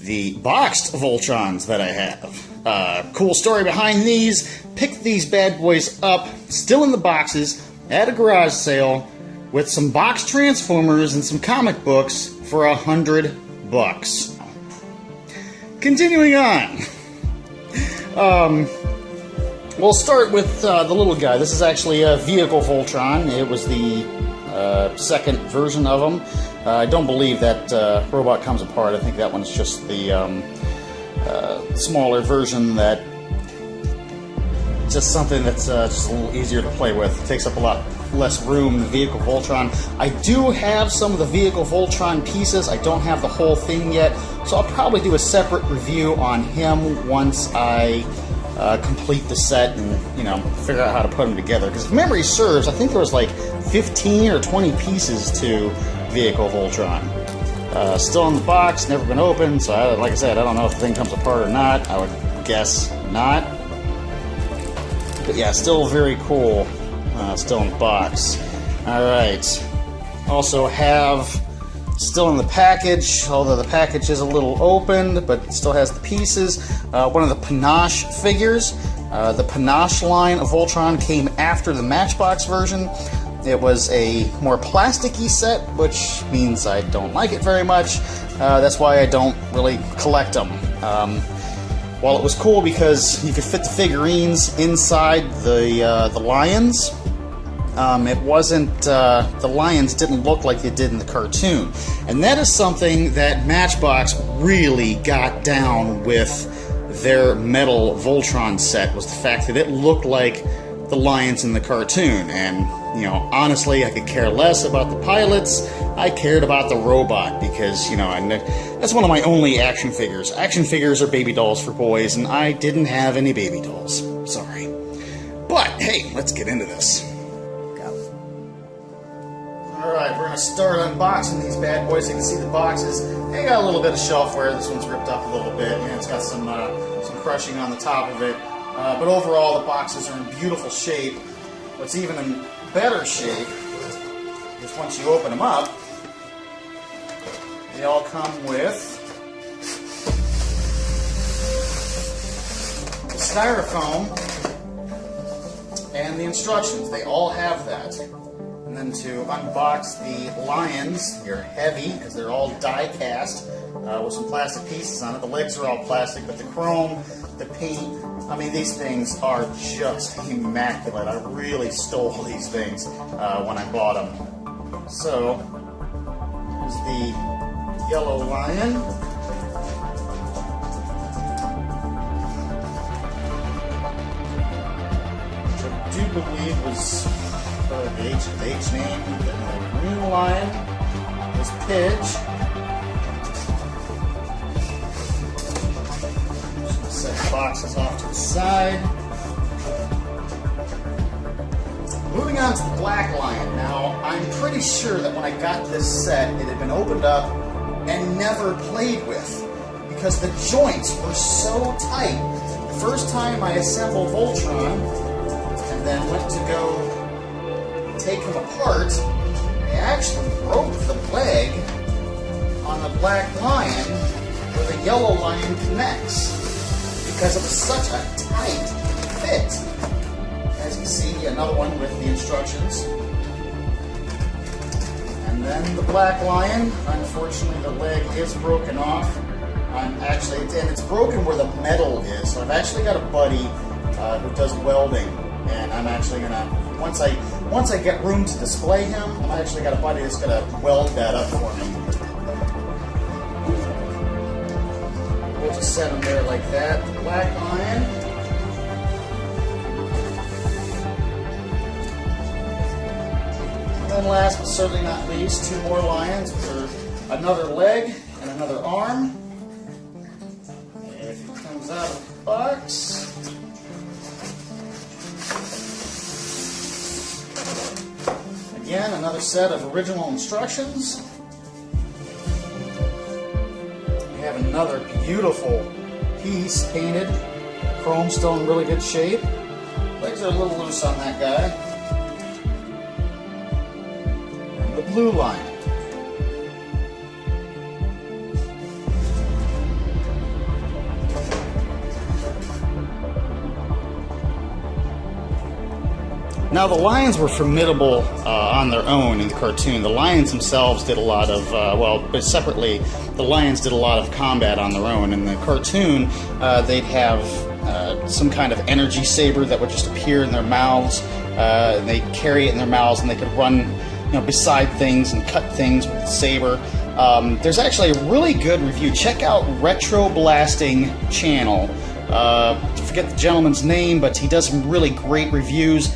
the boxed Voltrons that I have. Cool story behind these. Picked these bad boys up, still in the boxes, at a garage sale, with some box Transformers and some comic books for $100. Continuing on. We'll start with the little guy. This is actually a vehicle Voltron. It was the second version of him. I don't believe that robot comes apart. I think that one's just the smaller version, that just something that's just a little easier to play with. It takes up a lot less room than the vehicle Voltron. I do have some of the vehicle Voltron pieces. I don't have the whole thing yet, so I'll probably do a separate review on him once I complete the set and, you know, figure out how to put them together. Because if memory serves, I think there was like 15 or 20 pieces to vehicle Voltron. Still in the box, never been opened, so like I said, I don't know if the thing comes apart or not. I would guess not. But yeah, still very cool. Still in the box. Alright. Also have, still in the package, although the package is a little opened, but it still has the pieces. One of the Panache figures. The Panache line of Voltron came after the Matchbox version. It was a more plasticky set, which means I don't like it very much. That's why I don't really collect them. While it was cool because you could fit the figurines inside the lions, it wasn't, the lions didn't look like they did in the cartoon. And that is something that Matchbox really got down with their metal Voltron set, was the fact that it looked like the lions in the cartoon. And, you know, honestly, I could care less about the pilots. I cared about the robot because, you know, that's one of my only action figures. Action figures are baby dolls for boys, and I didn't have any baby dolls. Sorry. But, hey, let's get into this. Alright, we're going to start unboxing these bad boys. You can see the boxes. They got a little bit of shelfware. This one's ripped up a little bit, and it's got some crushing on the top of it. But overall, the boxes are in beautiful shape. What's even in better shape is once you open them up, they all come with the styrofoam and the instructions. They all have that. And then to unbox the lions, they're heavy because they're all die cast with some plastic pieces on it. The legs are all plastic, but the chrome, the paint, I mean, these things are just immaculate. I really stole these things when I bought them. So, here's the yellow lion. Which I do believe was the H name. The green lion was Pidge. Set the boxes off to the side. Moving on to the black lion. Now, I'm pretty sure that when I got this set, it had been opened up and never played with because the joints were so tight. The first time I assembled Voltron and then went to go take him apart, I actually broke the leg on the black lion where the yellow lion connects, because it was such a tight fit. As you can see, another one with the instructions. And then the black lion, unfortunately the leg is broken off. And it's broken where the metal is. So I've actually got a buddy who does welding, and I'm actually gonna, once I get room to display him, I've actually got a buddy that's gonna weld that up for me. We'll just set them there like that. The black lion. And then last but certainly not least, two more lions with another leg and another arm. If it comes out of the box. Again, another set of original instructions. We have another beautiful piece painted. Chrome still in really good shape. Legs are a little loose on that guy. And the blue lion. Now, the lions were formidable on their own in the cartoon. The lions themselves did a lot of, but separately, the lions did a lot of combat on their own. In the cartoon, they'd have some kind of energy saber that would just appear in their mouths. They'd carry it in their mouths, and they could run, beside things and cut things with the saber. There's actually a really good review. Check out Retro Blasting channel. I forget the gentleman's name, but he does some really great reviews.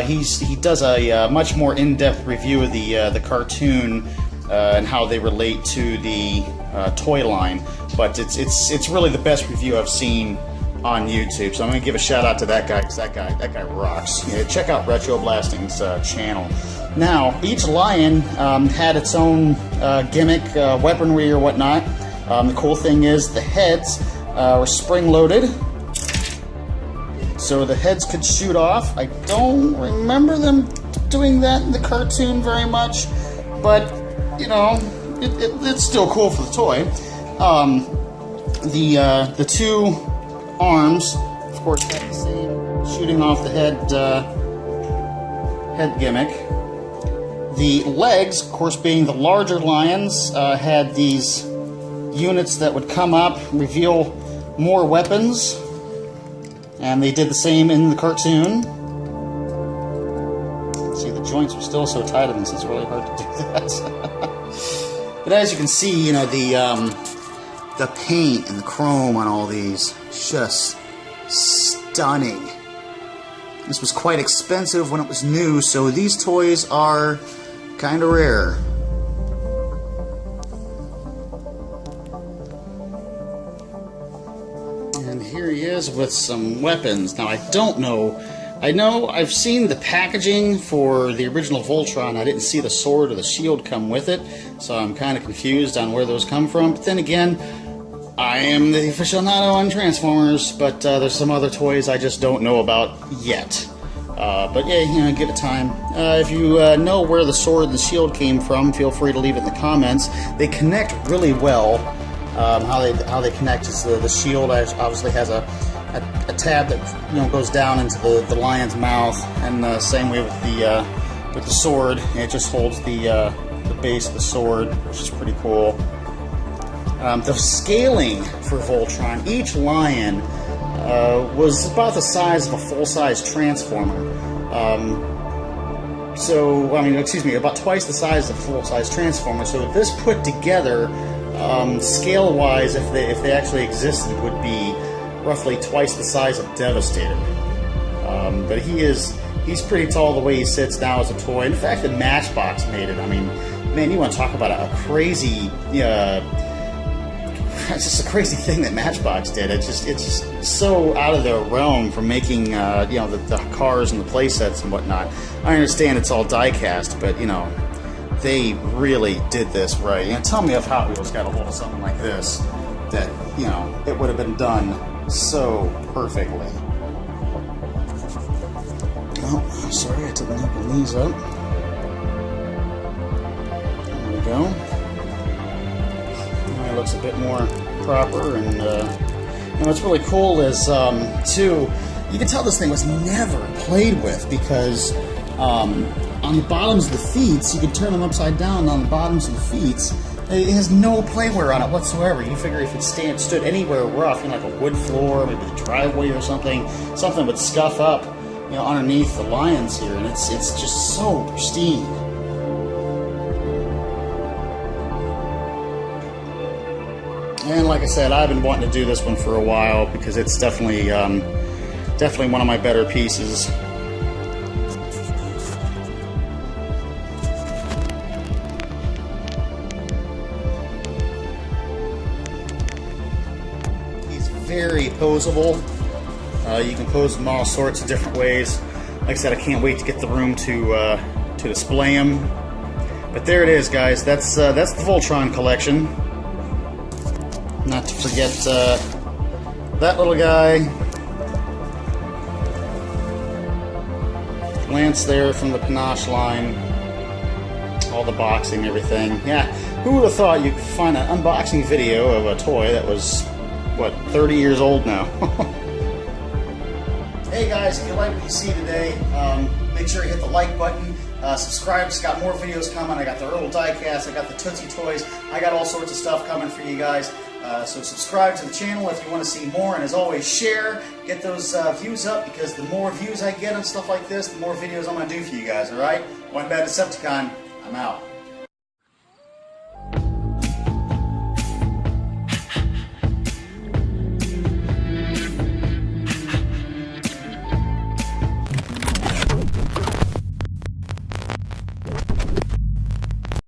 He does a much more in-depth review of the cartoon and how they relate to the toy line. But it's really the best review I've seen on YouTube. So I'm going to give a shout out to that guy, because that guy rocks. Yeah, check out Retro Blasting's channel. Now, each lion had its own gimmick, weaponry or whatnot. The cool thing is the heads were spring-loaded, so the heads could shoot off. I don't remember them doing that in the cartoon very much, but it's still cool for the toy. The two arms, of course, had the same shooting off the head gimmick. The legs, of course, being the larger lions, had these units that would come up, reveal more weapons, and they did the same in the cartoon. See, the joints are still so tight on this, it's really hard to do that. But as you can see, the paint and the chrome on all these, just stunning. This was quite expensive when it was new, so these toys are kind of rare. And here he is with some weapons. Now, I don't know. I know I've seen the packaging for the original Voltron. I didn't see the sword or the shield come with it, so I'm kind of confused on where those come from. But then again, I am the aficionado on Transformers, but there's some other toys I just don't know about yet. But yeah, give it time. If you know where the sword and the shield came from, feel free to leave it in the comments. They connect really well. How they connect is the shield obviously has a tab that goes down into the lion's mouth, and same way with the sword. It just holds the base of the sword, which is pretty cool. The scaling for Voltron, each lion was about the size of a full-size Transformer. About twice the size of a full-size Transformer. So this put together, scale-wise, if they actually existed, would be roughly twice the size of Devastator. But he's pretty tall the way he sits now as a toy. In fact, the Matchbox made it. I mean, man, you want to talk about a crazy... it's just a crazy thing that Matchbox did. It's just so out of their realm for making the cars and the play sets and whatnot. I understand it's all die-cast, but they really did this right. Tell me if Hot Wheels got a hold of something like this, that it would have been done so perfectly. Oh, sorry, I didn't open these up. There we go. It looks a bit more proper, and what's really cool is too, you can tell this thing was never played with, because on the bottoms of the feet, you can turn them upside down on the bottoms of the feet. It has no playwear on it whatsoever. You figure if it stood anywhere rough, like a wood floor, maybe the driveway or something would scuff up, underneath the lions here, and it's just so pristine. And like I said, I've been wanting to do this one for a while, because it's definitely one of my better pieces. He's very poseable. You can pose him all sorts of different ways. Like I said, I can't wait to get the room to display him. But there it is, guys. That's the Voltron collection. Not to forget that little guy, Lance there from the Panache line, all the boxing, everything. Yeah, who would have thought you could find an unboxing video of a toy that was, 30 years old now? Hey guys, if you like what you see today, Make sure you hit the like button. Subscribe. Just got more videos coming. I got the Earl diecast. I got the Tootsie Toys. I got all sorts of stuff coming for you guys. So subscribe to the channel if you want to see more. And as always, share. Get those views up, because the more views I get on stuff like this, the more videos I'm going to do for you guys. Alright? One Bad Decepticon. I'm out.